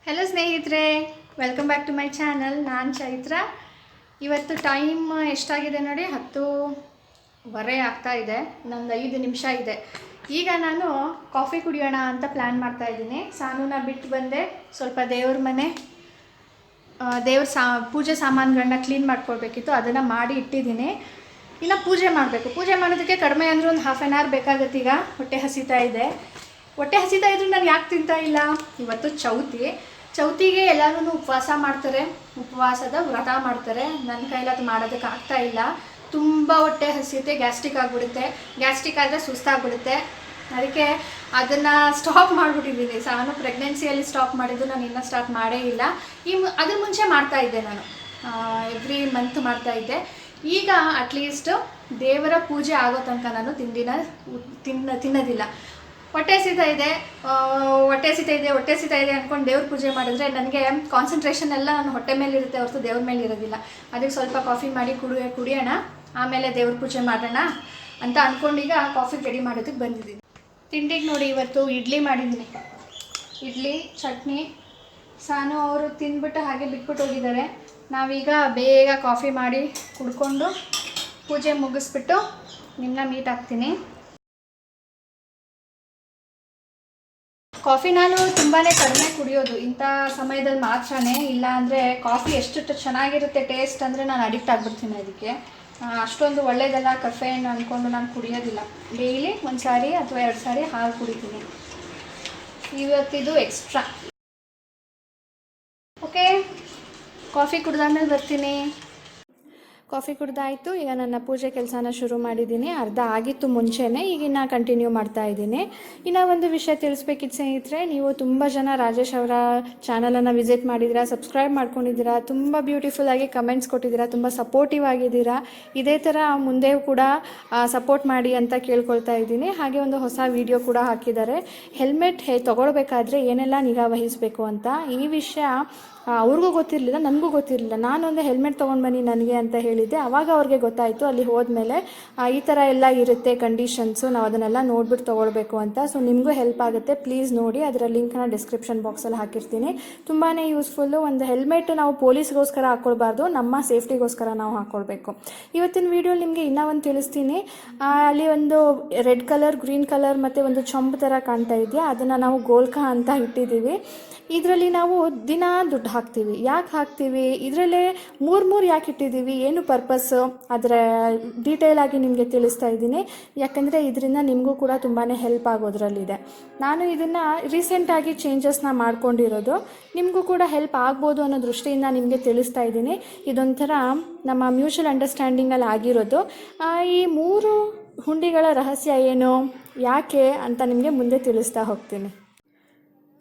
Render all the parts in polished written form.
Hello ಸ್ನೇಹಿತರೆ, welcome back to my channel. ನಾನು ಚೈತ್ರ. ಇವತ್ತು ಟೈಮ್ ಎಷ್ಟಾಗಿದೆ ನೋಡಿ, 10:15 ಆಗ್ತಾ ಇದೆ. ಇನ್ನೊಂದು 5 ನಿಮಿಷ ಇದೆ. ಈಗ ನಾನು ಕಾಫಿ ಕುಡಿಯೋಣ ಅಂತ ಪ್ಲ್ಯಾನ್ ಮಾಡ್ತಾಯಿದ್ದೀನಿ. ಸಾನೂನ ಬಿಟ್ಟು ಬಂದೆ, ಸ್ವಲ್ಪ ದೇವ್ರ ಮನೆ ಪೂಜೆ ಸಾಮಾನುಗಳನ್ನ ಕ್ಲೀನ್ ಮಾಡ್ಕೊಳ್ಬೇಕಿತ್ತು. ಅದನ್ನು ಮಾಡಿ ಇಟ್ಟಿದ್ದೀನಿ. ಇನ್ನು ಪೂಜೆ ಮಾಡಬೇಕು. ಪೂಜೆ ಮಾಡೋದಕ್ಕೆ ಕಡಿಮೆ ಅಂದರೂ ಒಂದು ಹಾಫ್ ಆನ್ ಅವರ್ ಬೇಕಾಗುತ್ತೆ. ಈಗ ಹೊಟ್ಟೆ ಹಸಿತಾ ಇದ್ರೂ ನಾನು ಯಾಕೆ ತಿಂತಾ ಇಲ್ಲ? ಇವತ್ತು ಚೌತಿಗೆ ಎಲ್ಲರೂ ಉಪವಾಸ ಮಾಡ್ತಾರೆ, ಉಪವಾಸದ ವ್ರತ ಮಾಡ್ತಾರೆ. ನನ್ನ ಕೈಲಿ ಅದು ಮಾಡೋದಕ್ಕೆ ಆಗ್ತಾ ಇಲ್ಲ. ತುಂಬ ಹೊಟ್ಟೆ ಹಸಿಯುತ್ತೆ, ಗ್ಯಾಸ್ಟ್ರಿಕ್ ಆಗಿಬಿಡುತ್ತೆ. ಗ್ಯಾಸ್ಟ್ರಿಕ್ ಆದರೆ ಸುಸ್ತಾಗ್ಬಿಡುತ್ತೆ. ಅದಕ್ಕೆ ಅದನ್ನು ಸ್ಟಾಪ್ ಮಾಡಿಬಿಟ್ಟಿದ್ದೀನಿ. ಸಾನು ಪ್ರೆಗ್ನೆನ್ಸಿಯಲ್ಲಿ ಸ್ಟಾಪ್ ಮಾಡಿದ್ದು, ನಾನು ಇನ್ನೂ ಸ್ಟಾರ್ಟ್ ಮಾಡೇ ಇಲ್ಲ. ಅದ್ರ ಮುಂಚೆ ಮಾಡ್ತಾಯಿದ್ದೆ, ನಾನು ಎವ್ರಿ ಮಂತ್ ಮಾಡ್ತಾಯಿದ್ದೆ. ಈಗ ಅಟ್ಲೀಸ್ಟ್ ದೇವರ ಪೂಜೆ ಆಗೋ ತನಕ ನಾನು ತಿನ್ನೋದಿಲ್ಲ. ಹೊಟ್ಟೆ ಹಸಿತಾ ಇದೆ ಅಂದ್ಕೊಂಡು ದೇವ್ರ ಪೂಜೆ ಮಾಡಿದ್ರೆ ನನಗೆ ಕಾನ್ಸಂಟ್ರೇಷನ್ ಎಲ್ಲ ನನ್ನ ಹೊಟ್ಟೆ ಮೇಲೆ ಇರುತ್ತೆ, ಹೊರತು ದೇವ್ರ ಮೇಲೆ ಇರೋದಿಲ್ಲ. ಅದಕ್ಕೆ ಸ್ವಲ್ಪ ಕಾಫಿ ಮಾಡಿ ಕುಡಿಯೋಣ, ಆಮೇಲೆ ದೇವ್ರ ಪೂಜೆ ಮಾಡೋಣ ಅಂತ ಅಂದ್ಕೊಂಡೀಗ ಕಾಫಿ ರೆಡಿ ಮಾಡೋದಕ್ಕೆ ಬಂದಿದ್ದೀನಿ. ತಿಂಡಿಗೆ ನೋಡಿ, ಇವತ್ತು ಇಡ್ಲಿ ಮಾಡಿದ್ದೀನಿ. ಇಡ್ಲಿ ಚಟ್ನಿ. ಸಾನು ಅವರು ತಿಂದ್ಬಿಟ್ಟು ಹಾಗೆ ಬಿಟ್ಬಿಟ್ಟು ಹೋಗಿದ್ದಾರೆ. ನಾವೀಗ ಬೇಗ ಕಾಫಿ ಮಾಡಿ ಕುಡ್ಕೊಂಡು ಪೂಜೆ ಮುಗಿಸ್ಬಿಟ್ಟು ನಿಮ್ಮನ್ನ ಮೀಟ್ ಆಗ್ತೀನಿ. ಕಾಫಿ ನಾನು ತುಂಬಾ ಕಡಿಮೆ ಕುಡಿಯೋದು, ಇಂಥ ಸಮಯದಲ್ಲಿ ಮಾತ್ರನೇ. ಇಲ್ಲ ಅಂದರೆ ಕಾಫಿ ಎಷ್ಟು ಚೆನ್ನಾಗಿರುತ್ತೆ ಟೇಸ್ಟ್ ಅಂದರೆ ನಾನು ಅಡಿಕ್ಟ್ ಆಗಿಬಿಡ್ತೀನಿ ಅದಕ್ಕೆ. ಅಷ್ಟೊಂದು ಒಳ್ಳೆಯದಲ್ಲ ಕಫೇನ್ ಅಂದ್ಕೊಂಡು ನಾನು ಕುಡಿಯೋದಿಲ್ಲ. ಡೈಲಿ 1 ಸಾರಿ ಅಥವಾ 2 ಸಾರಿ ಹಾಲು ಕುಡಿತೀನಿ. ಇವತ್ತಿದು ಎಕ್ಸ್ಟ್ರಾ. ಓಕೆ, ಕಾಫಿ ಕುಡ್ದಾದ್ಮೇಲೆ ಬರ್ತೀನಿ. ಕಾಫಿ ಕುಡ್ದಾಯಿತು. ಈಗ ನನ್ನ ಪೂಜೆ ಕೆಲಸನ ಶುರು ಮಾಡಿದ್ದೀನಿ. ಅರ್ಧ ಆಗಿತ್ತು ಮುಂಚೆನೇ, ಈಗಿನ್ನ ಕಂಟಿನ್ಯೂ ಮಾಡ್ತಾ ಇದ್ದೀನಿ. ಇನ್ನು ಒಂದು ವಿಷಯ ತಿಳಿಸ್ಬೇಕಿತ್ತು ಸ್ನೇಹಿತರೆ, ನೀವು ತುಂಬ ಜನ ರಾಜೇಶ್ ಅವರ ಚಾನಲನ್ನು ವಿಸಿಟ್ ಮಾಡಿದ್ದೀರಾ, ಸಬ್ಸ್ಕ್ರೈಬ್ ಮಾಡ್ಕೊಂಡಿದ್ದೀರಾ, ತುಂಬ ಬ್ಯೂಟಿಫುಲ್ಲಾಗಿ ಕಮೆಂಟ್ಸ್ ಕೊಟ್ಟಿದ್ದೀರಾ, ತುಂಬ ಸಪೋರ್ಟಿವ್ ಆಗಿದ್ದೀರಾ. ಇದೇ ಥರ ಮುಂದೆ ಕೂಡ ಸಪೋರ್ಟ್ ಮಾಡಿ ಅಂತ ಕೇಳ್ಕೊಳ್ತಾ ಇದ್ದೀನಿ. ಹಾಗೆ ಒಂದು ಹೊಸ ವಿಡಿಯೋ ಕೂಡ ಹಾಕಿದ್ದಾರೆ, ಹೆಲ್ಮೆಟ್ ತೊಗೊಳ್ಬೇಕಾದ್ರೆ ಏನೆಲ್ಲ ನಿಗಾ ವಹಿಸಬೇಕು ಅಂತ. ಈ ವಿಷಯ ಅವ್ರಿಗೂ ಗೊತ್ತಿರಲಿಲ್ಲ, ನನಗೂ ಗೊತ್ತಿರಲಿಲ್ಲ. ನಾನೊಂದು ಹೆಲ್ಮೆಟ್ ತೊಗೊಂಡು ಬನ್ನಿ ನನಗೆ ಅಂತ ಹೇಳಿದ್ದೆ. ಆವಾಗ ಅವ್ರಿಗೆ ಗೊತ್ತಾಯಿತು, ಅಲ್ಲಿ ಹೋದ್ಮೇಲೆ ಈ ಥರ ಎಲ್ಲ ಇರುತ್ತೆ ಕಂಡೀಷನ್ಸು, ನಾವು ಅದನ್ನೆಲ್ಲ ನೋಡ್ಬಿಟ್ಟು ತೊಗೊಳ್ಬೇಕು ಅಂತ. ಸೊ ನಿಮಗೂ ಹೆಲ್ಪ್ ಆಗುತ್ತೆ, ಪ್ಲೀಸ್ ನೋಡಿ. ಅದರ ಲಿಂಕ್ನ ಡಿಸ್ಕ್ರಿಪ್ಷನ್ ಬಾಕ್ಸಲ್ಲಿ ಹಾಕಿರ್ತೀನಿ. ತುಂಬಾ ಯೂಸ್ಫುಲ್ಲು. ಒಂದು ಹೆಲ್ಮೆಟ್ ನಾವು ಪೊಲೀಸ್ಗೋಸ್ಕರ ಹಾಕ್ಕೊಳ್ಬಾರ್ದು, ನಮ್ಮ ಸೇಫ್ಟಿಗೋಸ್ಕರ ನಾವು ಹಾಕ್ಕೊಳ್ಬೇಕು. ಇವತ್ತಿನ ವೀಡಿಯೋ ನಿಮಗೆ ಇನ್ನೂ ಒಂದು ತಿಳಿಸ್ತೀನಿ. ಅಲ್ಲಿ ಒಂದು ರೆಡ್ ಕಲರ್, ಗ್ರೀನ್ ಕಲರ್ ಮತ್ತು ಒಂದು ಚೊಂಬು ಥರ ಕಾಣ್ತಾ ಇದೆಯಾ, ಅದನ್ನು ನಾವು ಗೋಲ್ಕ ಅಂತ ಇಟ್ಟಿದ್ದೀವಿ. ಇದರಲ್ಲಿ ನಾವು ದಿನ ದುಡ್ಡು ಹಾಕ್ತೀವಿ. ಯಾಕೆ ಹಾಕ್ತೀವಿ? ಇದರಲ್ಲೇ ಮೂರು ಯಾಕೆ ಇಟ್ಟಿದ್ದೀವಿ, ಏನು ಪರ್ಪಸ್ಸು, ಅದರ ಡೀಟೇಲಾಗಿ ನಿಮಗೆ ತಿಳಿಸ್ತಾ ಇದ್ದೀನಿ. ಯಾಕಂದರೆ ಇದರಿಂದ ನಿಮಗೂ ಕೂಡ ತುಂಬಾ ಹೆಲ್ಪ್ ಆಗೋದ್ರಲ್ಲಿದೆ. ನಾನು ಇದನ್ನು ರೀಸೆಂಟಾಗಿ ಚೇಂಜಸ್ನ ಮಾಡ್ಕೊಂಡಿರೋದು, ನಿಮಗೂ ಕೂಡ ಹೆಲ್ಪ್ ಆಗ್ಬೋದು ಅನ್ನೋ ದೃಷ್ಟಿಯಿಂದ ನಿಮಗೆ ತಿಳಿಸ್ತಾ ಇದ್ದೀನಿ. ಇದೊಂಥರ ನಮ್ಮ ಮ್ಯೂಚುವಲ್ ಅಂಡರ್ಸ್ಟ್ಯಾಂಡಿಂಗಲ್ಲಿ ಆಗಿರೋದು. ಈ 3 ಹುಂಡಿಗಳ ರಹಸ್ಯ ಏನು, ಯಾಕೆ ಅಂತ ನಿಮಗೆ ಮುಂದೆ ತಿಳಿಸ್ತಾ ಹೋಗ್ತೀನಿ.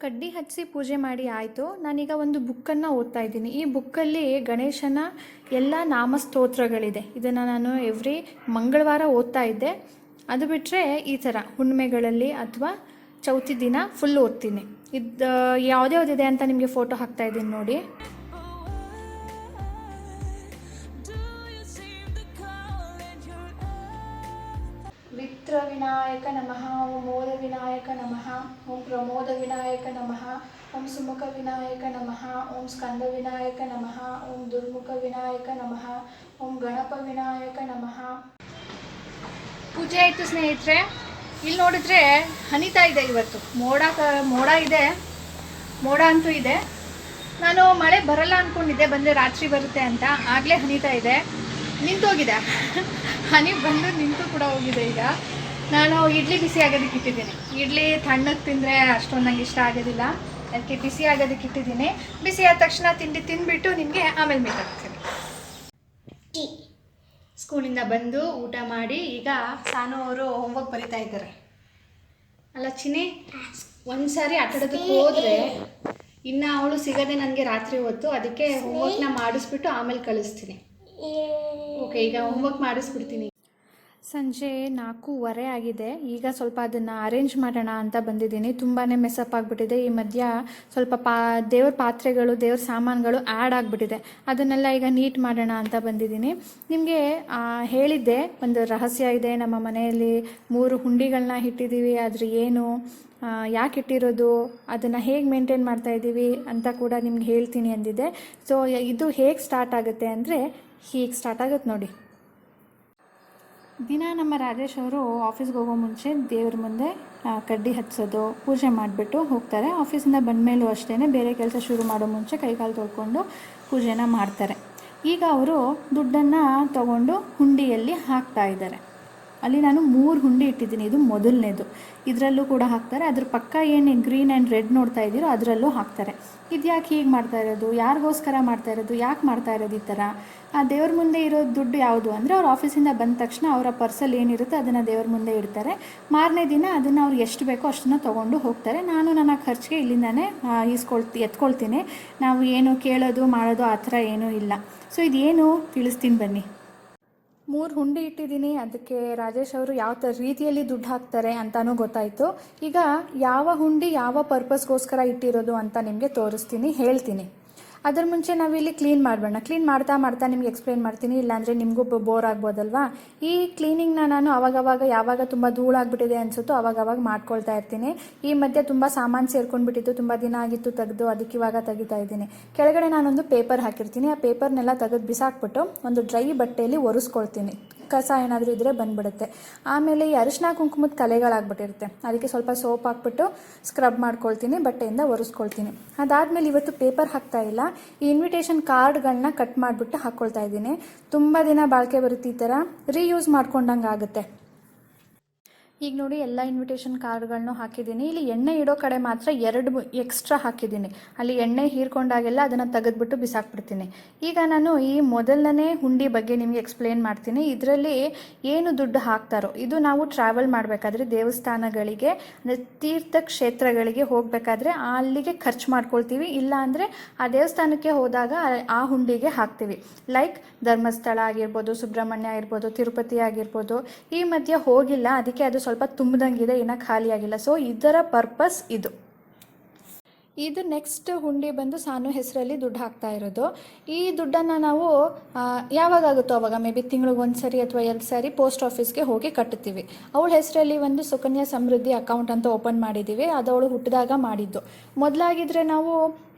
ಕಡ್ಡಿ ಹಚ್ಚಿ ಪೂಜೆ ಮಾಡಿ ಆಯಿತು. ನಾನೀಗ ಒಂದು ಬುಕ್ಕನ್ನು ಓದ್ತಾ ಇದ್ದೀನಿ. ಈ ಬುಕ್ಕಲ್ಲಿ ಗಣೇಶನ ಎಲ್ಲ ನಾಮಸ್ತೋತ್ರಗಳಿದೆ. ಇದನ್ನು ನಾನು ಎವ್ರಿ ಮಂಗಳವಾರ ಓದ್ತಾ ಇದ್ದೆ. ಅದು ಬಿಟ್ಟರೆ ಈ ಥರ ಹುಣ್ಣಿಮೆಗಳಲ್ಲಿ ಅಥವಾ ಚೌತಿ ದಿನ ಫುಲ್ ಓದ್ತೀನಿ. ಇದು ಯಾವುದ್ಯಾವುದಿದೆ ಅಂತ ನಿಮಗೆ ಫೋಟೋ ಹಾಕ್ತಾ ಇದ್ದೀನಿ ನೋಡಿ. ವಿತ್ರ ವಿನಾಯಕ ನಮಃ, ಓಂ ಮೋದ ವಿನಾಯಕ ನಮಃ, ಓಂ ಪ್ರಮೋದ ವಿನಾಯಕ ನಮಃ, ಓಂ ಸುಮುಖ ವಿನಾಯಕ ನಮಃ, ಓಂ ಸ್ಕಂದ ವಿನಾಯಕ ನಮಃ, ಓಂ ದುರ್ಮುಖ ವಿನಾಯಕ ನಮಃ, ಓಂ ಗಣಪ ವಿನಾಯಕ ನಮಃ. ಪೂಜೆ ಆಯಿತು ಸ್ನೇಹಿತರೆ. ಇಲ್ಲಿ ನೋಡಿದ್ರೆ ಹನಿತಾ ಇದೆ. ಇವತ್ತು ಮೋಡ ಇದೆ, ಮೋಡ ಅಂತೂ ಇದೆ. ನಾನು ಮಳೆ ಬರಲ್ಲ ಅಂದ್ಕೊಂಡಿದ್ದೆ, ಬಂದರೆ ರಾತ್ರಿ ಬರುತ್ತೆ ಅಂತ. ಆಗಲೇ ಹನಿತಾ ಇದೆ, ನಿಂತೋಗಿದೆ. ಹನಿ ಬಂದು ನಿಂತು ಕೂಡ ಹೋಗಿದೆ. ಈಗ ನಾನು ಇಡ್ಲಿ ಬಿಸಿ ಆಗೋದಕ್ಕೆ ಇಟ್ಟಿದ್ದೀನಿ. ಇಡ್ಲಿ ತಣ್ಣಗೆ ತಿಂದರೆ ಅಷ್ಟೊಂದು ನಂಗೆ ಇಷ್ಟ ಆಗೋದಿಲ್ಲ, ಅದಕ್ಕೆ ಬಿಸಿ ಆಗೋದಕ್ಕೆ ಇಟ್ಟಿದ್ದೀನಿ. ಬಿಸಿ ಆದ ತಕ್ಷಣ ತಿಂದುಬಿಟ್ಟು ನಿಮಗೆ ಆಮೇಲೆ ಮೀಟಾಗ್ತೀನಿ. ಸ್ಕೂಲಿಂದ ಬಂದು ಊಟ ಮಾಡಿ ಈಗ ಸಾನು ಅವರು ಹೋಮ್ವರ್ಕ್ ಬರಿತಾ ಇದ್ದಾರೆ. ಅಲ್ಲ ಚಿನ್ನಿ, ಒಂದು ಸಾರಿ ಆಟಾಡೋದಕ್ಕೆ ಹೋದರೆ ಇನ್ನು ಅವಳು ಸಿಗೋದೆ ನನಗೆ ರಾತ್ರಿ ಹೊತ್ತು. ಅದಕ್ಕೆ ಹೋಮ್ವರ್ಕ್ನ ಮಾಡಿಸ್ಬಿಟ್ಟು ಆಮೇಲೆ ಕಳಿಸ್ತೀನಿ. ಓಕೆ, ಈಗ ಹೋಮ್ವರ್ಕ್ ಮಾಡಿಸ್ಬಿಡ್ತೀನಿ. ಸಂಜೆ 4:15 ಆಗಿದೆ. ಈಗ ಸ್ವಲ್ಪ ಅದನ್ನು ಅರೇಂಜ್ ಮಾಡೋಣ ಅಂತ ಬಂದಿದ್ದೀನಿ. ತುಂಬಾ ಮೆಸ್ಸಪ್ ಆಗಿಬಿಟ್ಟಿದೆ. ಈ ಮಧ್ಯ ಸ್ವಲ್ಪ ದೇವ್ರ ಪಾತ್ರೆಗಳು, ದೇವ್ರ ಸಾಮಾನುಗಳು ಆ್ಯಡ್ ಆಗಿಬಿಟ್ಟಿದೆ. ಅದನ್ನೆಲ್ಲ ಈಗ ನೀಟ್ ಮಾಡೋಣ ಅಂತ ಬಂದಿದ್ದೀನಿ. ನಿಮಗೆ ಹೇಳಿದ್ದೆ, ಒಂದು ರಹಸ್ಯ ಇದೆ. ನಮ್ಮ ಮನೆಯಲ್ಲಿ 3 ಹುಂಡಿಗಳನ್ನ ಇಟ್ಟಿದ್ದೀವಿ. ಅದ್ರ ಏನು, ಯಾಕೆ ಇಟ್ಟಿರೋದು, ಅದನ್ನು ಹೇಗೆ ಮೇಂಟೈನ್ ಮಾಡ್ತಾಯಿದ್ದೀವಿ ಅಂತ ಕೂಡ ನಿಮ್ಗೆ ಹೇಳ್ತೀನಿ ಅಂದಿದ್ದೆ. ಸೊ ಇದು ಹೇಗೆ ಸ್ಟಾರ್ಟ್ ಆಗುತ್ತೆ ಅಂದರೆ ಹೀಗೆ ಸ್ಟಾರ್ಟ್ ಆಗುತ್ತೆ ನೋಡಿ. ದಿನ ನಮ್ಮ ರಾಜೇಶ್ ಅವರು ಆಫೀಸ್ಗೆ ಹೋಗೋ ಮುಂಚೆ ದೇವ್ರ ಮುಂದೆ ಕಡ್ಡಿ ಹಚ್ಚೋದು, ಪೂಜೆ ಮಾಡಿಬಿಟ್ಟು ಹೋಗ್ತಾರೆ. ಆಫೀಸಿಂದ ಬಂದಮೇಲೂ ಅಷ್ಟೇ, ಬೇರೆ ಕೆಲಸ ಶುರು ಮಾಡೋ ಮುಂಚೆ ಕೈಕಾಲು ತೊಳ್ಕೊಂಡು ಪೂಜೆನ ಮಾಡ್ತಾರೆ. ಈಗ ಅವರು ದುಡ್ಡನ್ನು ತಗೊಂಡು ಹುಂಡಿಯಲ್ಲಿ ಹಾಕ್ತಾ ಇದ್ದಾರೆ. ಅಲ್ಲಿ ನಾನು 3 ಹುಂಡಿ ಇಟ್ಟಿದ್ದೀನಿ. ಇದು ಮೊದಲನೇದು. ಇದರಲ್ಲೂ ಕೂಡ ಹಾಕ್ತಾರೆ. ಅದ್ರ ಪಕ್ಕ ಏನು ಗ್ರೀನ್ ಆ್ಯಂಡ್ ರೆಡ್ ನೋಡ್ತಾ ಇದ್ದೀರೋ ಅದರಲ್ಲೂ ಹಾಕ್ತಾರೆ. ಇದು ಯಾಕೆ ಹೀಗೆ ಮಾಡ್ತಾ ಇರೋದು, ಯಾರಿಗೋಸ್ಕರ ಮಾಡ್ತಾ ಇರೋದು, ಯಾಕೆ ಮಾಡ್ತಾ ಇರೋದು ಈ ಥರ? ಆ ದೇವ್ರ ಮುಂದೆ ಇರೋ ದುಡ್ಡು ಯಾವುದು ಅಂದರೆ, ಅವ್ರ ಆಫೀಸಿಂದ ಬಂದ ತಕ್ಷಣ ಅವರ ಪರ್ಸಲ್ಲಿ ಏನಿರುತ್ತೆ ಅದನ್ನು ದೇವ್ರ ಮುಂದೆ ಇಡ್ತಾರೆ. ಮಾರನೇ ದಿನ ಅದನ್ನು ಅವ್ರು ಎಷ್ಟು ಬೇಕೋ ಅಷ್ಟನ್ನು ತೊಗೊಂಡು ಹೋಗ್ತಾರೆ. ನಾನು ನನ್ನ ಖರ್ಚಿಗೆ ಇಲ್ಲಿಂದಾನೇ ಎತ್ಕೊಳ್ತೀನಿ. ನಾವು ಏನು ಕೇಳೋದು ಮಾಡೋದು ಆ ಥರ ಏನೂ ಇಲ್ಲ. ಸೊ ಇದೇನು ತಿಳಿಸ್ತೀನಿ ಬನ್ನಿ. 3 ಹುಂಡಿ ಇಟ್ಟಿದ್ದೀನಿ. ಅದಕ್ಕೆ ರಾಜೇಶ್ ಅವರು ಯಾವ ರೀತಿಯಲ್ಲಿ ದುಡ್ಡು ಹಾಕ್ತಾರೆ ಅಂತಲೂ ಗೊತ್ತಾಯಿತು. ಈಗ ಯಾವ ಹುಂಡಿ ಯಾವ ಪರ್ಪಸ್ಗೋಸ್ಕರ ಇಟ್ಟಿರೋದು ಅಂತ ನಿಮಗೆ ತೋರಿಸ್ತೀನಿ, ಹೇಳ್ತೀನಿ. ಅದರ ಮುಂಚೆ ನಾವಿಲ್ಲಿ ಕ್ಲೀನ್ ಮಾಡಬೇಡ. ಕ್ಲೀನ್ ಮಾಡ್ತಾ ನಿಮ್ಗೆ ಎಕ್ಸ್ಪ್ಲೇನ್ ಮಾಡ್ತೀನಿ, ಇಲ್ಲಾಂದರೆ ನಿಮಗೂ ಬೋರ್ ಆಗ್ಬೋದಲ್ವಾ. ಈ ಕ್ಲೀನಿಂಗ್ನ ನಾನು ಅವಾಗವಾಗ ಯಾವಾಗ ತುಂಬ ಧೂಳಾಗ್ಬಿಟ್ಟಿದೆ ಅನಿಸುತ್ತೋ ಅವಾಗವಾಗ ಮಾಡ್ಕೊಳ್ತಾ ಇರ್ತೀನಿ. ಈ ಮಧ್ಯೆ ತುಂಬ ಸಾಮಾನು ಸೇರ್ಕೊಂಡ್ಬಿಟ್ಟಿತ್ತು, ತುಂಬ ದಿನ ಆಗಿತ್ತು ತೆಗೆದು, ಅದಕ್ಕೆ ಇವಾಗ ತೆಗಿತಾ ಇದ್ದೀನಿ. ಕೆಳಗಡೆ ನಾನೊಂದು ಪೇಪರ್ ಹಾಕಿರ್ತೀನಿ. ಆ ಪೇಪರ್ನೆಲ್ಲ ತೆಗೆದು ಬಿಸಾಕ್ಬಿಟ್ಟು ಒಂದು ಡ್ರೈ ಬಟ್ಟೆಯಲ್ಲಿ ಒರೆಸ್ಕೊಳ್ತೀನಿ. ಕಸ ಏನಾದರೂ ಇದ್ದರೆ ಬಂದುಬಿಡುತ್ತೆ. ಆಮೇಲೆ ಈ ಅರಿಶಿನ ಕುಂಕುಮದ ಕಲೆಗಳಾಗ್ಬಿಟ್ಟಿರುತ್ತೆ, ಅದಕ್ಕೆ ಸ್ವಲ್ಪ ಸೋಪ್ ಹಾಕ್ಬಿಟ್ಟು ಸ್ಕ್ರಬ್ ಮಾಡ್ಕೊಳ್ತೀನಿ, ಬಟ್ಟೆಯಿಂದ ಒರೆಸ್ಕೊಳ್ತೀನಿ. ಅದಾದಮೇಲೆ ಇವತ್ತು ಪೇಪರ್ ಹಾಕ್ತಾ ಇಲ್ಲ, ಈ ಇನ್ವಿಟೇಷನ್ ಕಾರ್ಡ್ಗಳನ್ನ ಕಟ್ ಮಾಡಿಬಿಟ್ಟು ಹಾಕ್ಕೊಳ್ತಾ ಇದ್ದೀನಿ. ತುಂಬ ದಿನ ಬಾಳಿಕೆ ಬರುತ್ತೆ, ಈ ಥರ ರೀಯೂಸ್ ಮಾಡ್ಕೊಂಡಂಗೆ ಆಗುತ್ತೆ. ಈಗ ನೋಡಿ, ಎಲ್ಲ ಇನ್ವಿಟೇಷನ್ ಕಾರ್ಡ್ಗಳನ್ನು ಹಾಕಿದ್ದೀನಿ. ಇಲ್ಲಿ ಎಣ್ಣೆ ಇಡೋ ಕಡೆ ಮಾತ್ರ 2 ಎಕ್ಸ್ಟ್ರಾ ಹಾಕಿದ್ದೀನಿ. ಅಲ್ಲಿ ಎಣ್ಣೆ ಹೀರ್ಕೊಂಡಾಗೆಲ್ಲ ಅದನ್ನು ತೆಗೆದ್ಬಿಟ್ಟು ಬಿಸಾಕ್ಬಿಡ್ತೀನಿ. ಈಗ ನಾನು ಈ ಮೊದಲನೇ ಹುಂಡಿ ಬಗ್ಗೆ ನಿಮಗೆ ಎಕ್ಸ್ಪ್ಲೇನ್ ಮಾಡ್ತೀನಿ. ಇದರಲ್ಲಿ ಏನು ದುಡ್ಡು ಹಾಕ್ತಾರೋ, ಇದು ನಾವು ಟ್ರಾವೆಲ್ ಮಾಡಬೇಕಾದ್ರೆ ದೇವಸ್ಥಾನಗಳಿಗೆ, ತೀರ್ಥ ಕ್ಷೇತ್ರಗಳಿಗೆ ಹೋಗಬೇಕಾದ್ರೆ ಅಲ್ಲಿಗೆ ಖರ್ಚು ಮಾಡ್ಕೊಳ್ತೀವಿ. ಇಲ್ಲ ಅಂದರೆ ಆ ದೇವಸ್ಥಾನಕ್ಕೆ ಹೋದಾಗ ಆ ಹುಂಡಿಗೆ ಹಾಕ್ತೀವಿ. ಲೈಕ್ ಧರ್ಮಸ್ಥಳ ಆಗಿರ್ಬೋದು, ಸುಬ್ರಹ್ಮಣ್ಯ ಆಗಿರ್ಬೋದು, ತಿರುಪತಿ ಆಗಿರ್ಬೋದು. ಈ ಮಧ್ಯೆ ಹೋಗಿಲ್ಲ, ಅದಕ್ಕೆ ಅದು ಸ್ವಲ್ಪ ತುಂಬ್ದಂಗಿದೆ, ಇನ್ನೂ ಖಾಲಿಯಾಗಿಲ್ಲ. ಸೊ ಇದರ ಪರ್ಪಸ್ ಇದು ನೆಕ್ಸ್ಟ್ ಹುಂಡಿ ಬಂದು ಸಾನು ಹೆಸರಲ್ಲಿ ದುಡ್ಡು ಹಾಕ್ತಾ ಇರೋದು. ಈ ದುಡ್ಡನ್ನು ನಾವು ಯಾವಾಗುತ್ತೋ ಅವಾಗ, ಮೇ ಬಿ ತಿಂಗಳಿಗೊಂದು ಸರಿ ಅಥವಾ 2 ಸಾರಿ ಪೋಸ್ಟ್ ಆಫೀಸ್ಗೆ ಹೋಗಿ ಕಟ್ಟುತ್ತೀವಿ. ಅವಳ ಹೆಸರಲ್ಲಿ ಒಂದು ಸುಕನ್ಯಾ ಸಮೃದ್ಧಿ ಅಕೌಂಟ್ ಅಂತ ಓಪನ್ ಮಾಡಿದ್ದೀವಿ. ಅದು ಅವಳು ಹುಟ್ಟಿದಾಗ ಮಾಡಿದ್ದು. ಮೊದಲಾಗಿದ್ದರೆ ನಾವು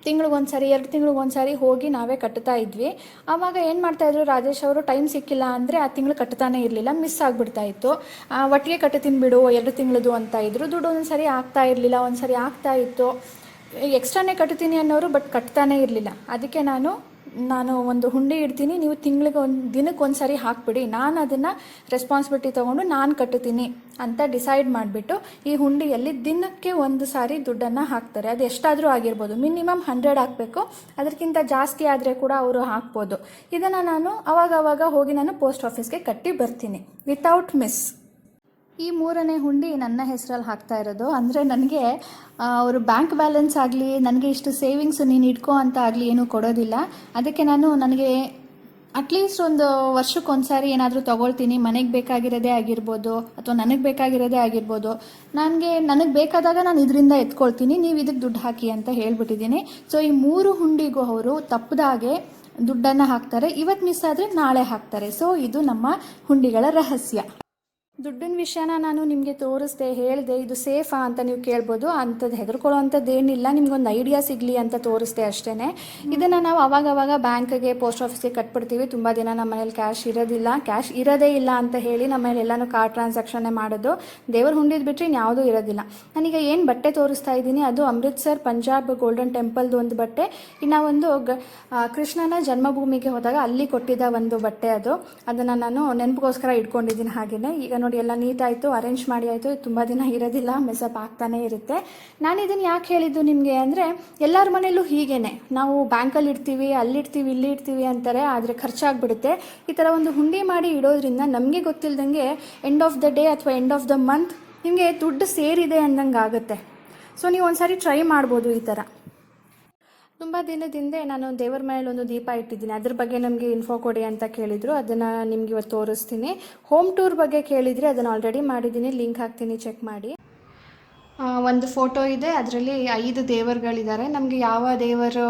ತಿಂಗಳಿಗೊಂದು ಸಾರಿ, 2 ತಿಂಗಳಿಗೊಂದು ಸಾರಿ ಹೋಗಿ ನಾವೇ ಕಟ್ತಾ ಇದ್ವಿ. ಆವಾಗ ಏನು ಮಾಡ್ತಾಯಿದ್ರು ರಾಜೇಶ್ ಅವರು, ಟೈಮ್ ಸಿಕ್ಕಿಲ್ಲ ಅಂದರೆ ಆ ತಿಂಗಳು ಕಟ್ತಾನೆ ಇರಲಿಲ್ಲ, ಮಿಸ್ ಆಗಿಬಿಡ್ತಾ ಇತ್ತು. ಒಟ್ಟಿಗೆ ಕಟ್ಟುತ್ತೀನಿ ಬಿಡು 2 ತಿಂಗಳದು ಅಂತ ಇದ್ರು. ದುಡ್ಡು ಒಂದು ಸಾರಿ ಆಗ್ತಾ ಇರಲಿಲ್ಲ, ಒಂದು ಸಾರಿ ಆಗ್ತಾ ಇತ್ತು. ಎಕ್ಸ್ಟ್ರಾನೇ ಕಟ್ತೀನಿ ಅನ್ನೋರು, ಬಟ್ ಕಟ್ತಾನೇ ಇರಲಿಲ್ಲ. ಅದಕ್ಕೆ ನಾನು ಒಂದು ಹುಂಡಿ ಇಡ್ತೀನಿ, ನೀವು ದಿನಕ್ಕೆ ಒಂದು ಸಾರಿ ಹಾಕ್ಬಿಡಿ, ನಾನು ಅದನ್ನು ರೆಸ್ಪಾನ್ಸಿಬಿಲಿಟಿ ತೊಗೊಂಡು ನಾನು ಕಟ್ಟುತ್ತೀನಿ ಅಂತ ಡಿಸೈಡ್ ಮಾಡಿಬಿಟ್ಟು ಈ ಹುಂಡಿಯಲ್ಲಿ ದಿನಕ್ಕೆ 1 ಸಾರಿ ದುಡ್ಡನ್ನು ಹಾಕ್ತಾರೆ. ಅದು ಎಷ್ಟಾದರೂ ಆಗಿರ್ಬೋದು, ಮಿನಿಮಮ್ 100 ಹಾಕಬೇಕು. ಅದಕ್ಕಿಂತ ಜಾಸ್ತಿ ಆದರೆ ಕೂಡ ಅವರು ಹಾಕ್ಬೋದು. ಇದನ್ನು ನಾನು ಅವಾಗವಾಗ ಹೋಗಿ ನಾನು ಪೋಸ್ಟ್ ಆಫೀಸ್ಗೆ ಕಟ್ಟಿ ಬರ್ತೀನಿ ವಿತೌಟ್ ಮಿಸ್. ಈ 3ನೇ ಹುಂಡಿ ನನ್ನ ಹೆಸರಲ್ಲಿ ಹಾಕ್ತಾ ಇರೋದು. ಅಂದರೆ ನನಗೆ ಅವರು ಬ್ಯಾಂಕ್ ಬ್ಯಾಲೆನ್ಸ್ ಆಗಲಿ, ನನಗೆ ಇಷ್ಟು ಸೇವಿಂಗ್ಸ್ ನೀನು ಇಟ್ಕೋ ಅಂತ ಆಗಲಿ ಏನೂ ಕೊಡೋದಿಲ್ಲ. ಅದಕ್ಕೆ ನನಗೆ ಅಟ್ಲೀಸ್ಟ್ ಒಂದು ವರ್ಷಕ್ಕೊಂದು ಸಾರಿ ಏನಾದರೂ ತೊಗೊಳ್ತೀನಿ. ಮನೆಗೆ ಬೇಕಾಗಿರೋದೇ ಆಗಿರ್ಬೋದು ಅಥವಾ ನನಗೆ ಬೇಕಾಗಿರೋದೇ ಆಗಿರ್ಬೋದು. ನನಗೆ ಬೇಕಾದಾಗ ನಾನು ಇದರಿಂದ ಎತ್ಕೊಳ್ತೀನಿ, ನೀವು ಇದಕ್ಕೆ ದುಡ್ಡು ಹಾಕಿ ಅಂತ ಹೇಳ್ಬಿಟ್ಟಿದ್ದೀನಿ. ಸೊ ಈ 3 ಹುಂಡಿಗೂ ಅವರು ತಪ್ಪದಾಗೆ ದುಡ್ಡನ್ನು ಹಾಕ್ತಾರೆ. ಇವತ್ತು ಮಿಸ್ ಆದರೆ ನಾಳೆ ಹಾಕ್ತಾರೆ. ಸೊ ಇದು ನಮ್ಮ ಹುಂಡಿಗಳ ರಹಸ್ಯ. ದುಡ್ಡಿನ ವಿಷಯನ ನಾನು ನಿಮಗೆ ತೋರಿಸ್ದೆ, ಹೇಳಿದೆ. ಇದು ಸೇಫಾ ಅಂತ ನೀವು ಕೇಳ್ಬೋದು. ಅಂಥದ್ದು ಹೆದರ್ಕೊಳ್ಳೋ ಅಂಥದ್ದು ಏನಿಲ್ಲ, ನಿಮಗೊಂದು ಐಡಿಯಾ ಸಿಗಲಿ ಅಂತ ತೋರಿಸ್ದೆ ಅಷ್ಟೇ. ಇದನ್ನು ನಾವು ಅವಾಗವಾಗ ಬ್ಯಾಂಕ್ಗೆ, ಪೋಸ್ಟ್ ಆಫೀಸ್ಗೆ ಕಟ್ಬಿಡ್ತೀವಿ. ತುಂಬ ದಿನ ನಮ್ಮ ಮನೇಲಿ ಕ್ಯಾಶ್ ಇರೋದೇ ಇಲ್ಲ ಅಂತ ಹೇಳಿ ನಮ್ಮ ಮನೇಲಿ ಎಲ್ಲನೂ ಕಾರ್ಡ್ ಟ್ರಾನ್ಸಾಕ್ಷನ್ನೇ ಮಾಡೋದು. ದೇವ್ರ ಹುಂಡಿದ್ ಬಿಟ್ಟರೆ ಇನ್ಯಾವುದೂ ಇರೋದಿಲ್ಲ. ನಾನೀಗ ಏನು ಬಟ್ಟೆ ತೋರಿಸ್ತಾ ಇದ್ದೀನಿ ಅದು ಅಮೃತ್ಸರ್ ಪಂಜಾಬ್ ಗೋಲ್ಡನ್ ಟೆಂಪಲ್ದು ಒಂದು ಬಟ್ಟೆ. ಇನ್ನು ಒಂದು ಕೃಷ್ಣನ ಜನ್ಮಭೂಮಿಗೆ ಹೋದಾಗ ಅಲ್ಲಿ ಕೊಟ್ಟಿದ್ದ ಒಂದು ಬಟ್ಟೆ ಅದನ್ನು ನಾನು ನೆನಪಿಗೋಸ್ಕರ ಇಟ್ಕೊಂಡಿದ್ದೀನಿ. ಹಾಗೆಯೇ ಈಗ ನೋಡಿ, ಎಲ್ಲ ನೀಟಾಯಿತು, ಅರೇಂಜ್ ಮಾಡಿ ಆಯಿತು. ತುಂಬ ದಿನ ಇರೋದಿಲ್ಲ, ಮೆಸಪ್ ಆಗ್ತಾನೇ ಇರುತ್ತೆ. ನಾನು ಇದನ್ನು ಯಾಕೆ ಹೇಳಿದ್ದು ನಿಮಗೆ ಅಂದರೆ, ಎಲ್ಲರ ಮನೇಲೂ ಹೀಗೇನೆ, ನಾವು ಬ್ಯಾಂಕಲ್ಲಿ ಇಡ್ತೀವಿ, ಅಲ್ಲಿಡ್ತೀವಿ, ಇಲ್ಲಿ ಇಡ್ತೀವಿ ಅಂತಾರೆ, ಆದರೆ ಖರ್ಚಾಗ್ಬಿಡುತ್ತೆ. ಈ ಥರ ಒಂದು ಹುಂಡಿ ಮಾಡಿ ಇಡೋದ್ರಿಂದ ನಮಗೆ ಗೊತ್ತಿಲ್ಲದಂಗೆ ಎಂಡ್ ಆಫ್ ದ ಡೇ ಅಥವಾ ಎಂಡ್ ಆಫ್ ದ ಮಂತ್ ನಿಮಗೆ ದುಡ್ಡು ಸೇರಿದೆ ಅಂದಂಗೆ ಆಗುತ್ತೆ. ಸೊ ನೀವು ಒಂದು ಸಾರಿ ಟ್ರೈ ಮಾಡ್ಬೋದು ಈ ಥರ. ತುಂಬ ದಿನದಿಂದ ನಾನು ದೇವರ ಮನೇಲಿ ಒಂದು ದೀಪ ಇಟ್ಟಿದ್ದೀನಿ, ಅದ್ರ ಬಗ್ಗೆ ನಮಗೆ ಇನ್ಫೋ ಕೊಡಿ ಅಂತ ಕೇಳಿದರು. ಅದನ್ನು ನಿಮ್ಗೆ ಇವತ್ತು ತೋರಿಸ್ತೀನಿ. ಹೋಮ್ ಟೂರ್ ಬಗ್ಗೆ ಕೇಳಿದರೆ ಅದನ್ನು ಆಲ್ರೆಡಿ ಮಾಡಿದ್ದೀನಿ, ಲಿಂಕ್ ಹಾಕ್ತೀನಿ, ಚೆಕ್ ಮಾಡಿ. ಒಂದು ಫೋಟೋ ಇದೆ, ಅದರಲ್ಲಿ 5 ದೇವರುಗಳಿದ್ದಾರೆ. ನಮಗೆ ಯಾವ ದೇವರು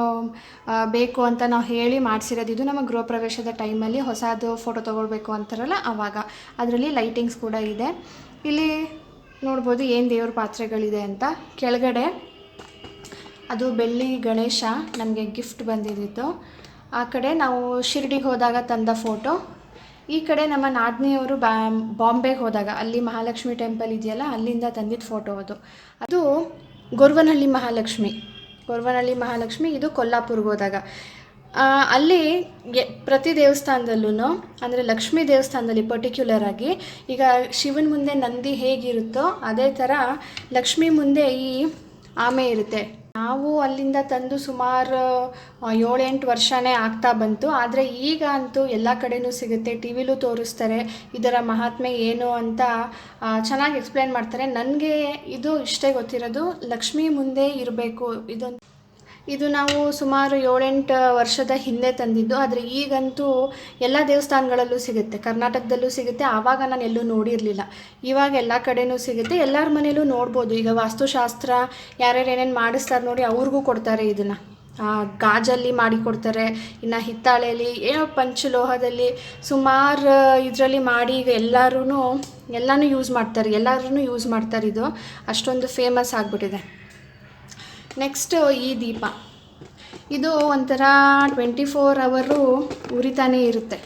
ಬೇಕು ಅಂತ ನಾವು ಹೇಳಿ ಮಾಡಿಸಿರೋದು. ಇದು ನಮ್ಮ ಗೃಹ ಪ್ರವೇಶದ ಟೈಮಲ್ಲಿ ಹೊಸದು ಫೋಟೋ ತೊಗೊಳ್ಬೇಕು ಅಂತಾರಲ್ಲ ಆವಾಗ. ಅದರಲ್ಲಿ ಲೈಟಿಂಗ್ಸ್ ಕೂಡ ಇದೆ. ಇಲ್ಲಿ ನೋಡ್ಬೋದು ಏನು ದೇವ್ರ ಪಾತ್ರೆಗಳಿದೆ ಅಂತ. ಕೆಳಗಡೆ ಅದು ಬೆಳ್ಳಿ ಗಣೇಶ ನಮಗೆ ಗಿಫ್ಟ್ ಬಂದಿದ್ದು. ಆ ಕಡೆ ನಾವು ಶಿರ್ಡಿಗೆ ಹೋದಾಗ ತಂದ ಫೋಟೋ. ಈ ಕಡೆ ನಮ್ಮ ನಾದಿನಿಯವರು ಬಾಂಬೆಗೆ ಹೋದಾಗ ಅಲ್ಲಿ ಮಹಾಲಕ್ಷ್ಮಿ ಟೆಂಪಲ್ ಇದೆಯಲ್ಲ, ಅಲ್ಲಿಂದ ತಂದಿದ್ದ ಫೋಟೋ ಅದು ಗೊರವನಹಳ್ಳಿ ಮಹಾಲಕ್ಷ್ಮಿ. ಇದು ಕೊಲ್ಲಾಪುರ್ಗೆ ಹೋದಾಗ ಅಲ್ಲಿ ಪ್ರತಿ ದೇವಸ್ಥಾನದಲ್ಲೂ, ಅಂದರೆ ಲಕ್ಷ್ಮೀ ದೇವಸ್ಥಾನದಲ್ಲಿ ಪರ್ಟಿಕ್ಯುಲರ್ ಆಗಿ, ಈಗ ಶಿವನ ಮುಂದೆ ನಂದಿ ಹೇಗಿರುತ್ತೋ ಅದೇ ಥರ ಲಕ್ಷ್ಮೀ ಮುಂದೆ ಈ ಆಮೆ ಇರುತ್ತೆ. ನಾವು ಅಲ್ಲಿಂದ ತಂದು ಸುಮಾರು 7-8 ವರ್ಷನೇ ಆಗ್ತಾ ಬಂತು. ಆದರೆ ಈಗ ಅಂತೂ ಎಲ್ಲ ಕಡೆಯೂ ಸಿಗುತ್ತೆ, ಟಿ ವಿಲೂ ತೋರಿಸ್ತಾರೆ, ಇದರ ಮಹಾತ್ಮೆ ಏನು ಅಂತ ಚೆನ್ನಾಗಿ ಎಕ್ಸ್ಪ್ಲೇನ್ ಮಾಡ್ತಾರೆ. ನನಗೆ ಇದು ಇಷ್ಟೇ ಗೊತ್ತಿರೋದು, ಲಕ್ಷ್ಮೀ ಮುಂದೆ ಇರಬೇಕು. ಇದು ನಾವು ಸುಮಾರು 7-8 ವರ್ಷದ ಹಿಂದೆ ತಂದಿದ್ದು. ಆದರೆ ಈಗಂತೂ ಎಲ್ಲ ದೇವಸ್ಥಾನಗಳಲ್ಲೂ ಸಿಗುತ್ತೆ, ಕರ್ನಾಟಕದಲ್ಲೂ ಸಿಗುತ್ತೆ. ಆವಾಗ ನಾನು ಎಲ್ಲೂ ನೋಡಿರಲಿಲ್ಲ, ಇವಾಗ ಎಲ್ಲ ಕಡೆಯೂ ಸಿಗುತ್ತೆ, ಎಲ್ಲರ ಮನೇಲೂ ನೋಡ್ಬೋದು. ಈಗ ವಾಸ್ತುಶಾಸ್ತ್ರ ಯಾರ್ಯಾರು ಏನೇನು ಮಾಡಿಸ್ತಾರೆ ನೋಡಿ, ಅವ್ರಿಗೂ ಕೊಡ್ತಾರೆ ಇದನ್ನು. ಗಾಜಲ್ಲಿ ಮಾಡಿಕೊಡ್ತಾರೆ, ಇನ್ನು ಹಿತ್ತಾಳೆಯಲ್ಲಿ, ಏನೋ ಪಂಚಲೋಹದಲ್ಲಿ ಸುಮಾರು ಇದರಲ್ಲಿ ಮಾಡಿ ಈಗ ಎಲ್ಲನೂ ಯೂಸ್ ಮಾಡ್ತಾರೆ. ಇದು ಅಷ್ಟೊಂದು ಫೇಮಸ್ ಆಗಿಬಿಟ್ಟಿದೆ. ನೆಕ್ಸ್ಟು ಈ ದೀಪ, ಇದು ಒಂಥರ 24 ಅವರು ಉರಿತಾನೇ ಇರುತ್ತೆ.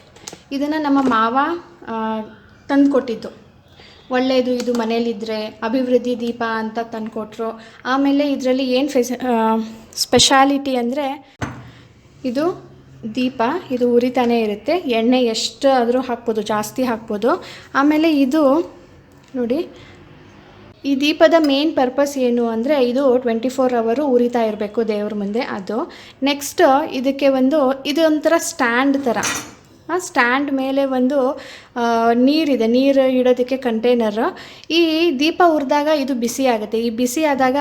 ಇದನ್ನು ನಮ್ಮ ಮಾವ ತಂದು ಕೊಟ್ಟಿದ್ದು. ಒಳ್ಳೆಯದು ಇದು ಮನೇಲಿದ್ದರೆ, ಅಭಿವೃದ್ಧಿ ದೀಪ ಅಂತ ತಂದುಕೊಟ್ರು. ಆಮೇಲೆ ಇದರಲ್ಲಿ ಏನು ಸ್ಪೆಷಾಲಿಟಿ ಅಂದರೆ, ಇದು ದೀಪ ಇದು ಉರಿತಾನೇ ಇರುತ್ತೆ. ಎಣ್ಣೆ ಎಷ್ಟು ಆದರೂ ಹಾಕ್ಬೋದು, ಜಾಸ್ತಿ ಹಾಕ್ಬೋದು. ಆಮೇಲೆ ಇದು ನೋಡಿ, ಈ ದೀಪದ ಮೇನ್ ಪರ್ಪಸ್ ಏನು ಅಂದರೆ, ಇದು 24 ಅವರು ಉರಿತಾ ಇರಬೇಕು ದೇವ್ರ ಮುಂದೆ, ಅದು. ನೆಕ್ಸ್ಟ್ ಇದಕ್ಕೆ ಇದು ಒಂಥರ ಸ್ಟ್ಯಾಂಡ್ ಥರ. ಆ ಸ್ಟ್ಯಾಂಡ್ ಮೇಲೆ ನೀರಿದೆ, ನೀರು ಇಡೋದಕ್ಕೆ ಕಂಟೈನರ್. ಈ ದೀಪ ಉರಿದಾಗ ಇದು ಬಿಸಿ ಆಗುತ್ತೆ. ಈ ಬಿಸಿ ಆದಾಗ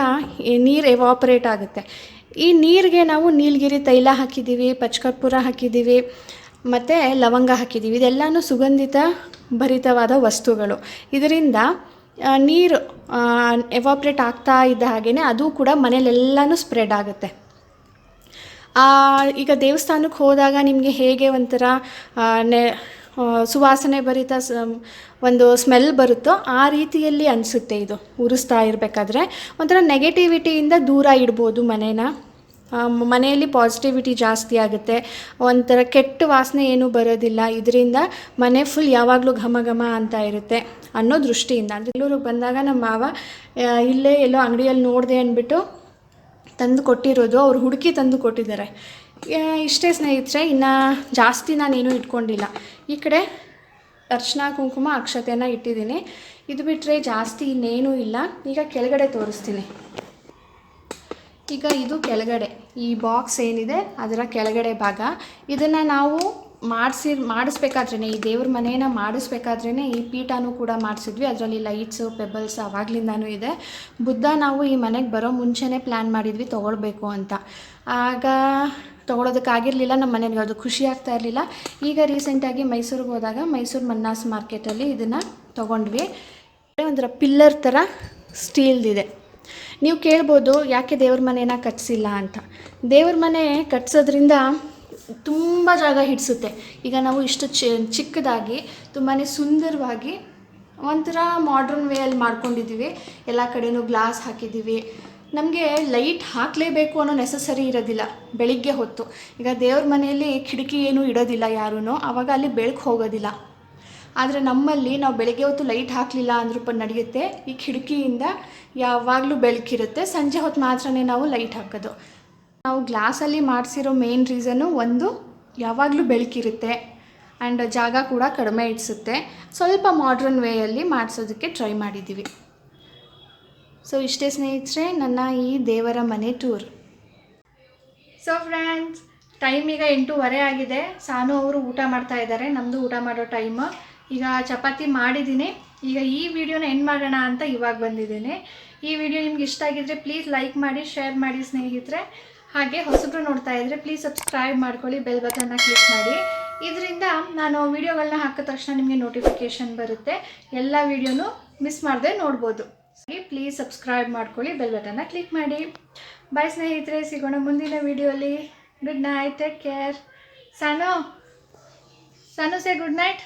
ನೀರು ಎವಾಪರೇಟ್ ಆಗುತ್ತೆ. ಈ ನೀರಿಗೆ ನಾವು ನೀಲಗಿರಿ ತೈಲ ಹಾಕಿದ್ದೀವಿ, ಪಚ್ಚಕರ್ಪೂರ ಹಾಕಿದ್ದೀವಿ, ಮತ್ತು ಲವಂಗ ಹಾಕಿದ್ದೀವಿ. ಇದೆಲ್ಲನೂ ಸುಗಂಧಿತ ಭರಿತವಾದ ವಸ್ತುಗಳು. ಇದರಿಂದ ನೀರು ಎವಾಪ್ರೇಟ್ ಆಗ್ತಾ ಇದ್ದ ಹಾಗೆಯೇ ಅದು ಕೂಡ ಮನೇಲೆಲ್ಲನೂ ಸ್ಪ್ರೆಡ್ ಆಗುತ್ತೆ. ಈಗ ದೇವಸ್ಥಾನಕ್ಕೆ ಹೋದಾಗ ನಿಮಗೆ ಹೇಗೆ ಒಂಥರ ಸುವಾಸನೆ ಭರಿತ ಒಂದು ಸ್ಮೆಲ್ ಬರುತ್ತೋ ಆ ರೀತಿಯಲ್ಲಿ ಅನಿಸುತ್ತೆ. ಇದು ಉರಿಸ್ತಾ ಇರಬೇಕಾದ್ರೆ ಒಂಥರ ನೆಗೆಟಿವಿಟಿಯಿಂದ ದೂರ ಇಡ್ಬೋದು ಮನೆಯಲ್ಲಿ ಪಾಸಿಟಿವಿಟಿ ಜಾಸ್ತಿ ಆಗುತ್ತೆ. ಒಂಥರ ಕೆಟ್ಟ ವಾಸನೆ ಏನೂ ಬರೋದಿಲ್ಲ. ಇದರಿಂದ ಮನೆ ಫುಲ್ ಯಾವಾಗಲೂ ಘಮ ಘಮ ಅಂತ ಇರುತ್ತೆ ಅನ್ನೋ ದೃಷ್ಟಿಯಿಂದ. ಬೆಂಗಳೂರಿಗೆ ಬಂದಾಗ ನಮ್ಮ ಮಾವ ಇಲ್ಲೇ ಎಲ್ಲೋ ಅಂಗಡಿಯಲ್ಲಿ ನೋಡಿದೆ ಅಂದ್ಬಿಟ್ಟು ತಂದು ಕೊಟ್ಟಿರೋದು. ಅವ್ರು ಹುಡುಕಿ ತಂದು ಕೊಟ್ಟಿದ್ದಾರೆ. ಇಷ್ಟೇ ಸ್ನೇಹಿತರೆ, ಇನ್ನು ಜಾಸ್ತಿ ನಾನೇನೂ ಇಟ್ಕೊಂಡಿಲ್ಲ. ಈ ಕಡೆ ಅರ್ಶಿನ ಕುಂಕುಮ ಅಕ್ಷತೆಯನ್ನು ಇಟ್ಟಿದ್ದೀನಿ. ಇದು ಬಿಟ್ಟರೆ ಜಾಸ್ತಿ ಇನ್ನೇನೂ ಇಲ್ಲ. ಈಗ ಕೆಳಗಡೆ ತೋರಿಸ್ತೀನಿ. ಈಗ ಇದು ಕೆಳಗಡೆ ಈ ಬಾಕ್ಸ್ ಏನಿದೆ ಅದರ ಕೆಳಗಡೆ ಭಾಗ. ಇದನ್ನು ನಾವು ಮಾಡಿಸ್ಬೇಕಾದ್ರೇ, ಈ ದೇವ್ರ ಮನೇನ ಮಾಡಿಸ್ಬೇಕಾದ್ರೇ ಈ ಪೀಠನೂ ಕೂಡ ಮಾಡಿಸಿದ್ವಿ. ಅದರಲ್ಲಿ ಲೈಟ್ಸು ಪೆಬಲ್ಸ್ ಆವಾಗಲಿಂದನೂ ಇದೆ. ಬುದ್ಧ ನಾವು ಈ ಮನೆಗೆ ಬರೋ ಮುಂಚೆನೇ ಪ್ಲ್ಯಾನ್ ಮಾಡಿದ್ವಿ ತೊಗೊಳ್ಬೇಕು ಅಂತ. ಆಗ ತೊಗೊಳೋದಕ್ಕಾಗಿರಲಿಲ್ಲ, ನಮ್ಮ ಮನೆಗೆ ಅದು ಖುಷಿ ಆಗ್ತಾ ಇರಲಿಲ್ಲ. ಈಗ ರೀಸೆಂಟಾಗಿ ಮೈಸೂರಿಗೆ ಹೋದಾಗ ಮೈಸೂರು ಮನ್ನಾಸ್ ಮಾರ್ಕೆಟಲ್ಲಿ ಇದನ್ನು ತೊಗೊಂಡ್ವಿ. ಒಂಥರ ಪಿಲ್ಲರ್ ಥರ ಸ್ಟೀಲ್ದಿದೆ. ನೀವು ಕೇಳ್ಬೋದು ಯಾಕೆ ದೇವ್ರ ಮನೇನ ಕಟ್ಸಿಲ್ಲ ಅಂತ. ದೇವ್ರ ಮನೆ ಕಟ್ಸೋದ್ರಿಂದ ತುಂಬ ಜಾಗ ಹಿಡಿಸುತ್ತೆ. ಈಗ ನಾವು ಇಷ್ಟು ಚಿಕ್ಕದಾಗಿ ತುಂಬಾ ಸುಂದರವಾಗಿ ಒಂಥರ ಮಾಡ್ರನ್ ವೇಯಲ್ಲಿ ಮಾಡ್ಕೊಂಡಿದ್ದೀವಿ. ಎಲ್ಲ ಕಡೆಯೂ ಗ್ಲಾಸ್ ಹಾಕಿದ್ದೀವಿ. ನಮಗೆ ಲೈಟ್ ಹಾಕಲೇಬೇಕು ಅನ್ನೋ ನೆಸಸರಿ ಇರೋದಿಲ್ಲ ಬೆಳಿಗ್ಗೆ ಹೊತ್ತು. ಈಗ ದೇವ್ರ ಮನೆಯಲ್ಲಿ ಕಿಟಕಿ ಏನೂ ಇಡೋದಿಲ್ಲ ಯಾರೂ, ಆವಾಗ ಅಲ್ಲಿ ಬೆಳಕು ಹೋಗೋದಿಲ್ಲ. ಆದರೆ ನಮ್ಮಲ್ಲಿ ನಾವು ಬೆಳಗ್ಗೆ ಹೊತ್ತು ಲೈಟ್ ಹಾಕಲಿಲ್ಲ ಅಂದ್ರೂ ನಡೆಯುತ್ತೆ. ಈ ಕಿಟಕಿಯಿಂದ ಯಾವಾಗಲೂ ಬೆಳಕಿರುತ್ತೆ. ಸಂಜೆ ಹೊತ್ತು ಮಾತ್ರನೇ ನಾವು ಲೈಟ್ ಹಾಕೋದು. ನಾವು ಗ್ಲಾಸಲ್ಲಿ ಮಾಡಿಸಿರೋ ಮೇನ್ ರೀಸನ್ನು ಯಾವಾಗಲೂ ಬೆಳಕಿರುತ್ತೆ ಆ್ಯಂಡ್ ಜಾಗ ಕೂಡ ಕಡಿಮೆ ಇಡಿಸುತ್ತೆ. ಸ್ವಲ್ಪ ಮಾಡ್ರನ್ ವೇಯಲ್ಲಿ ಮಾಡಿಸೋದಕ್ಕೆ ಟ್ರೈ ಮಾಡಿದ್ದೀವಿ. ಸೊ ಇಷ್ಟೇ ಸ್ನೇಹಿತರೆ ನನ್ನ ಈ ದೇವರ ಮನೆ ಟೂರ್. ಸೊ ಫ್ರೆಂಡ್ಸ್, ಟೈಮ್ ಈಗ 8:30 ಆಗಿದೆ. ಸಾನು ಅವರು ಊಟ ಮಾಡ್ತಾ ಇದ್ದಾರೆ. ನಮ್ಮದು ಊಟ ಮಾಡೋ ಟೈಮ್. ಈಗ ಚಪಾತಿ ಮಾಡಿದ್ದೀನಿ. ಈಗ ಈ ವಿಡಿಯೋನ ಎಂಡ್ ಮಾಡೋಣ ಅಂತ ಇವಾಗ ಬಂದಿದ್ದೀನಿ. ಈ ವಿಡಿಯೋ ನಿಮ್ಗೆ ಇಷ್ಟ ಆಗಿದ್ದರೆ ಪ್ಲೀಸ್ ಲೈಕ್ ಮಾಡಿ, ಶೇರ್ ಮಾಡಿ ಸ್ನೇಹಿತರೆ. ಹಾಗೆ ಹೊಸಬ್ರು ನೋಡ್ತಾ ಇದ್ದರೆ ಪ್ಲೀಸ್ ಸಬ್ಸ್ಕ್ರೈಬ್ ಮಾಡ್ಕೊಳ್ಳಿ, ಬೆಲ್ ಬಟನ್ನ ಕ್ಲಿಕ್ ಮಾಡಿ. ಇದರಿಂದ ನಾನು ವೀಡಿಯೋಗಳನ್ನ ಹಾಕಿದ ತಕ್ಷಣ ನಿಮಗೆ ನೋಟಿಫಿಕೇಷನ್ ಬರುತ್ತೆ, ಎಲ್ಲ ವೀಡಿಯೋನು ಮಿಸ್ ಮಾಡದೆ ನೋಡ್ಬೋದು. ಪ್ಲೀಸ್ ಸಬ್ಸ್ಕ್ರೈಬ್ ಮಾಡ್ಕೊಳ್ಳಿ, ಬೆಲ್ ಬಟನ್ನ ಕ್ಲಿಕ್ ಮಾಡಿ. ಬಾಯ್ ಸ್ನೇಹಿತರೆ, ಸಿಗೋಣ ಮುಂದಿನ ವೀಡಿಯೋಲಿ. Good night, take care. ಸಾನು ಸೇ ಗುಡ್ ನೈಟ್.